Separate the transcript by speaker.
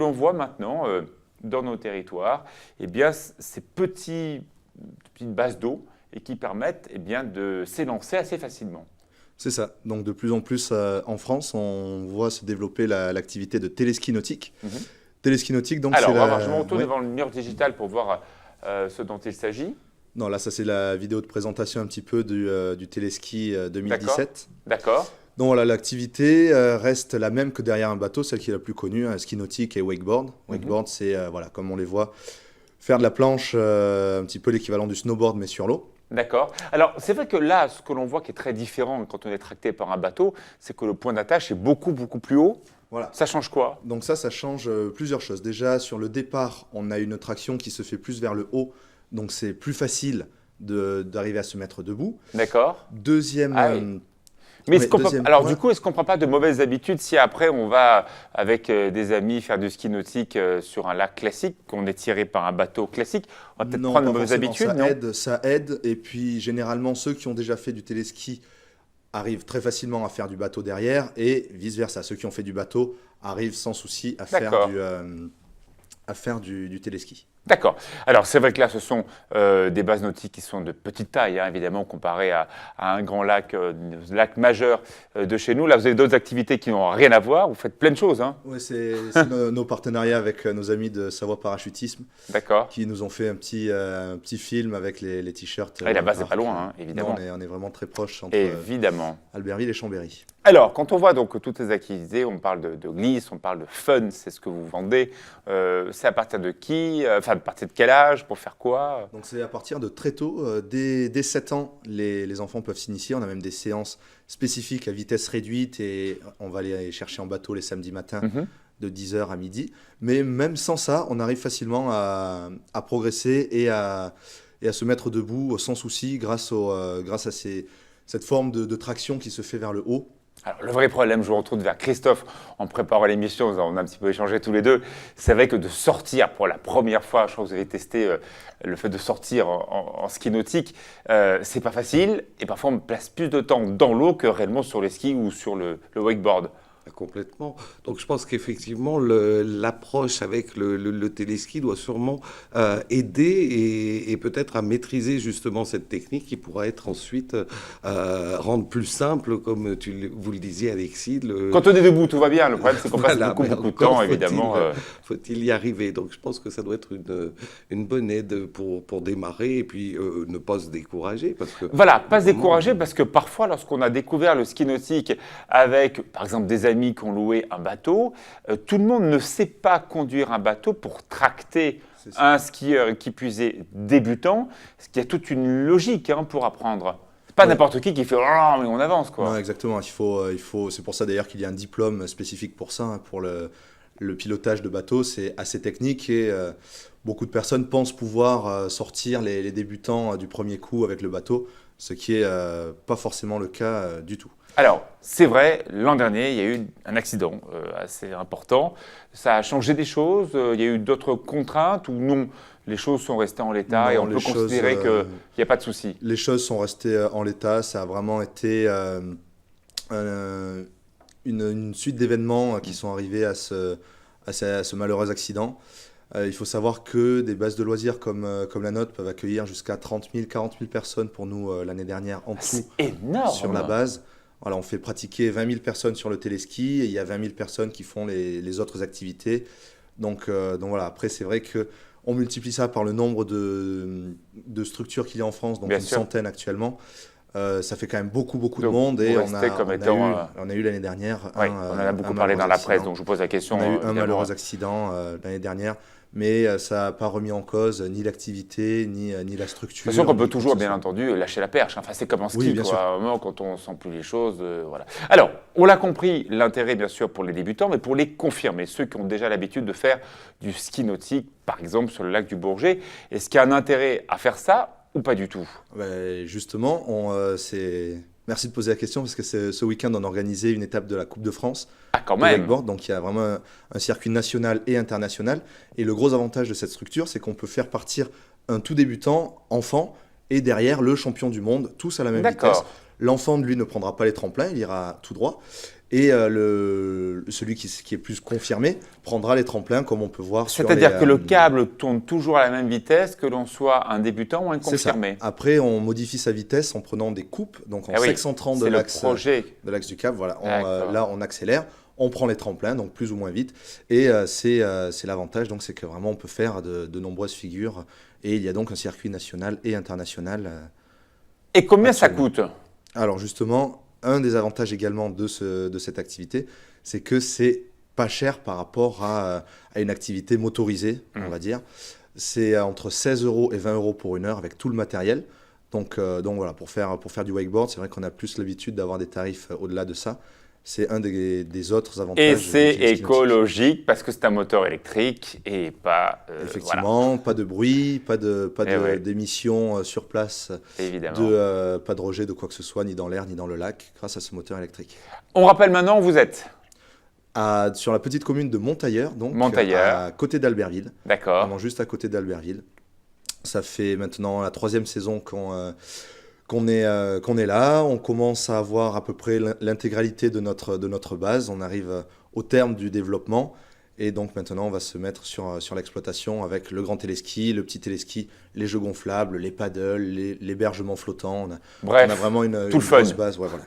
Speaker 1: On voit maintenant dans nos territoires eh bien, ces petites bases d'eau et qui permettent eh bien, de s'élancer assez facilement.
Speaker 2: C'est ça. Donc de plus en plus en France, on voit se développer l'activité de téléski nautique.
Speaker 1: Mhm.
Speaker 2: Téléski nautique, donc
Speaker 1: Alors,
Speaker 2: c'est
Speaker 1: on va voir,
Speaker 2: la...
Speaker 1: je me retourne
Speaker 2: ouais.
Speaker 1: devant le mur digital pour voir ce dont il s'agit.
Speaker 2: Non, là, ça c'est la vidéo de présentation un petit peu du téléski
Speaker 1: D'accord,
Speaker 2: 2017.
Speaker 1: d'accord.
Speaker 2: Donc voilà, l'activité reste la même que derrière un bateau, celle qui est la plus connue, un ski nautique et wakeboard. Wakeboard, c'est, voilà, comme on les voit, faire de la planche, un petit peu l'équivalent du snowboard, mais sur l'eau.
Speaker 1: D'accord. Alors, c'est vrai que là, ce que l'on voit qui est très différent quand on est tracté par un bateau, c'est que le point d'attache est beaucoup, beaucoup plus haut.
Speaker 2: Voilà.
Speaker 1: Ça change quoi?
Speaker 2: Donc ça change plusieurs choses. Déjà, sur le départ, on a une traction qui se fait plus vers le haut, donc c'est plus facile d'arriver à se mettre debout.
Speaker 1: D'accord.
Speaker 2: Deuxième,
Speaker 1: Ah oui. Mais
Speaker 2: deuxième
Speaker 1: alors
Speaker 2: point,
Speaker 1: du coup, est-ce qu'on ne prend pas de mauvaises habitudes si après on va avec des amis faire du ski nautique sur un lac classique, qu'on est tiré par un bateau classique, on va peut-être
Speaker 2: non,
Speaker 1: prendre de
Speaker 2: pas
Speaker 1: mauvaises
Speaker 2: forcément.
Speaker 1: habitudes,
Speaker 2: Ça
Speaker 1: non?
Speaker 2: aide, ça aide. Et puis généralement, ceux qui ont déjà fait du téléski arrivent très facilement à faire du bateau derrière, et vice-versa. Ceux qui ont fait du bateau arrivent sans souci
Speaker 1: D'accord.
Speaker 2: à faire du téléski.
Speaker 1: D'accord. Alors c'est vrai que là, ce sont des bases nautiques qui sont de petite taille, hein, évidemment, comparé à un grand lac, lac majeur de chez nous. Là, vous avez d'autres activités qui n'ont rien à voir. Vous faites plein de choses, hein.
Speaker 2: Ouais, c'est nos partenariats avec nos amis de Savoie Parachutisme
Speaker 1: D'accord.
Speaker 2: qui nous ont fait un petit film avec les t-shirts.
Speaker 1: Ah, et la base n'est pas
Speaker 2: marque.
Speaker 1: loin, hein,
Speaker 2: Non,
Speaker 1: évidemment.
Speaker 2: on est vraiment très proche entre
Speaker 1: Évidemment.
Speaker 2: Albertville et Chambéry.
Speaker 1: Alors, quand on voit donc toutes ces activités, on parle de glisse, on parle de fun, c'est ce que vous vendez. C'est à partir de qui? Enfin, à partir de quel âge? Pour faire quoi?
Speaker 2: Donc c'est à partir de très tôt, dès 7 ans, les enfants peuvent s'initier. On a même des séances spécifiques à vitesse réduite et on va les chercher en bateau les samedis matins
Speaker 1: Mhm.
Speaker 2: de 10h à midi. Mais même sans ça, on arrive facilement à progresser et à se mettre debout sans souci grâce à cette forme de traction qui se fait vers le haut.
Speaker 1: Alors, le vrai problème, je vous retrouve vers Christophe en préparant l'émission, on a un petit peu échangé tous les deux, c'est vrai que de sortir pour la première fois, je crois que vous avez testé le fait de sortir en ski nautique, c'est pas facile et parfois on place plus de temps dans l'eau que réellement sur les skis ou sur le wakeboard.
Speaker 3: Complètement. Donc je pense qu'effectivement, l'approche avec le téléski doit sûrement aider et peut-être à maîtriser justement cette technique qui pourra être ensuite rendre plus simple, comme vous le disiez Alexis.
Speaker 1: Quand on est debout, tout va bien, le problème c'est qu'on passe
Speaker 3: Voilà,
Speaker 1: beaucoup
Speaker 3: mais
Speaker 1: de
Speaker 3: encore
Speaker 1: temps évidemment.
Speaker 3: faut-il y arriver. Donc je pense que ça doit être une bonne aide pour démarrer et puis ne pas se décourager. Parce que,
Speaker 1: Voilà, pas se
Speaker 3: vraiment,
Speaker 1: décourager parce que parfois, lorsqu'on a découvert le ski nautique avec, par exemple, des amis qui ont loué un bateau, tout le monde ne sait pas conduire un bateau pour tracter
Speaker 2: C'est ça.
Speaker 1: un skieur qui puisait débutant, parce qu'il y a toute une logique hein, pour apprendre. C'est pas
Speaker 2: Ouais.
Speaker 1: n'importe qui fait oh, mais on avance quoi.
Speaker 2: Non, exactement. C'est pour ça d'ailleurs qu'il y a un diplôme spécifique pour ça, hein, pour le pilotage de bateau. C'est assez technique et beaucoup de personnes pensent pouvoir sortir les débutants du premier coup avec le bateau, ce qui est pas forcément le cas du tout.
Speaker 1: Alors, c'est vrai, l'an dernier, il y a eu un accident assez important. Ça a changé des choses. Il y a eu d'autres contraintes ou non? Les choses sont restées en l'état et
Speaker 2: Non,
Speaker 1: on peut
Speaker 2: les choses,
Speaker 1: considérer qu'il n'y a pas de souci.
Speaker 2: les choses sont restées en l'état. Ça a vraiment été une suite d'événements qui sont arrivés à ce malheureux accident. Il faut savoir que des bases de loisirs comme la nôtre peuvent accueillir jusqu'à 30 000, 40 000 personnes pour nous l'année dernière en tout
Speaker 1: C'est énorme.
Speaker 2: sur la base. Voilà, on fait pratiquer 20 000 personnes sur le téléski et il y a 20 000 personnes qui font les autres activités. Donc voilà, après c'est vrai qu'on multiplie ça par le nombre de structures qu'il y a en France, donc
Speaker 1: Bien
Speaker 2: une
Speaker 1: sûr.
Speaker 2: centaine actuellement. Ça fait quand même beaucoup de
Speaker 1: Donc,
Speaker 2: monde
Speaker 1: vous
Speaker 2: et
Speaker 1: restez comme étant,
Speaker 2: on a eu l'année dernière
Speaker 1: Oui, on en a beaucoup parlé dans la presse, donc je vous pose la question.
Speaker 2: on a eu un
Speaker 1: évidemment.
Speaker 2: malheureux accident l'année dernière, mais ça n'a pas remis en cause ni l'activité, ni la structure.
Speaker 1: De toute façon, qu'on
Speaker 2: ni
Speaker 1: peut
Speaker 2: quoi
Speaker 1: toujours,
Speaker 2: que ce
Speaker 1: bien
Speaker 2: soit.
Speaker 1: entendu, lâcher la perche. Enfin, c'est comme en ski,
Speaker 2: Oui, bien
Speaker 1: quoi.
Speaker 2: sûr.
Speaker 1: À un moment, quand on sent plus les choses, voilà. Alors, on l'a compris, l'intérêt, bien sûr, pour les débutants, mais pour les confirmés, ceux qui ont déjà l'habitude de faire du ski nautique, par exemple, sur le lac du Bourget, est-ce qu'il y a un intérêt à faire ça ou pas du tout?
Speaker 2: Justement, merci de poser la question parce que ce week-end, on a organisé une étape de la Coupe de France
Speaker 1: Ah, quand
Speaker 2: de
Speaker 1: même.
Speaker 2: wakeboard. Donc, il y a vraiment un circuit national et international. Et le gros avantage de cette structure, c'est qu'on peut faire partir un tout débutant, enfant, et derrière le champion du monde, tous à la même vitesse.
Speaker 1: D'accord.
Speaker 2: L'enfant, lui, ne prendra pas les tremplins, il ira tout droit. Et celui qui est plus confirmé prendra les tremplins, comme on peut voir sur les...
Speaker 1: C'est-à-dire que le câble tourne toujours à la même vitesse, que l'on soit un débutant ou un
Speaker 2: C'est ça.
Speaker 1: confirmé.
Speaker 2: Après, on modifie sa vitesse en prenant des coupes, donc en
Speaker 1: Ah oui,
Speaker 2: s'excentrant de
Speaker 1: c'est le
Speaker 2: l'axe
Speaker 1: projet.
Speaker 2: du câble. Voilà.
Speaker 1: D'accord.
Speaker 2: Là, on accélère, on prend les tremplins, donc plus ou moins vite. Et c'est l'avantage, donc c'est que vraiment on peut faire de nombreuses figures. Et il y a donc un circuit national et international.
Speaker 1: Et combien ça
Speaker 2: Absolument.
Speaker 1: coûte?
Speaker 2: Alors justement, un des avantages également de cette activité, c'est que c'est pas cher par rapport à une activité motorisée, on va dire. C'est entre 16 euros et 20 euros pour une heure avec tout le matériel. Donc voilà, pour faire du wakeboard, c'est vrai qu'on a plus l'habitude d'avoir des tarifs au-delà de ça. C'est un des autres avantages.
Speaker 1: Et c'est
Speaker 2: du ski nautique.
Speaker 1: écologique parce que c'est un moteur électrique et pas... voilà,
Speaker 2: Effectivement, pas de bruit, pas
Speaker 1: Eh ouais.
Speaker 2: d'émissions sur place,
Speaker 1: évidemment.
Speaker 2: pas de rejet de quoi que ce soit, ni dans l'air, ni dans le lac, grâce à ce moteur électrique.
Speaker 1: On rappelle maintenant où vous êtes.
Speaker 2: Sur la petite commune de Montailleur, donc
Speaker 1: Montailleur.
Speaker 2: à côté d'Albertville,
Speaker 1: D'accord.
Speaker 2: vraiment juste à côté d'Albertville. Ça fait maintenant la 3e saison qu'on est là. On commence à avoir à peu près l'intégralité de notre base. On arrive au terme du développement. Et donc maintenant, on va se mettre sur l'exploitation avec le grand téléski, le petit téléski, les jeux gonflables, les paddles, l'hébergement flottant. On a
Speaker 1: Bref,
Speaker 2: vraiment une
Speaker 1: tout le fun.
Speaker 2: grosse base. Ouais, voilà.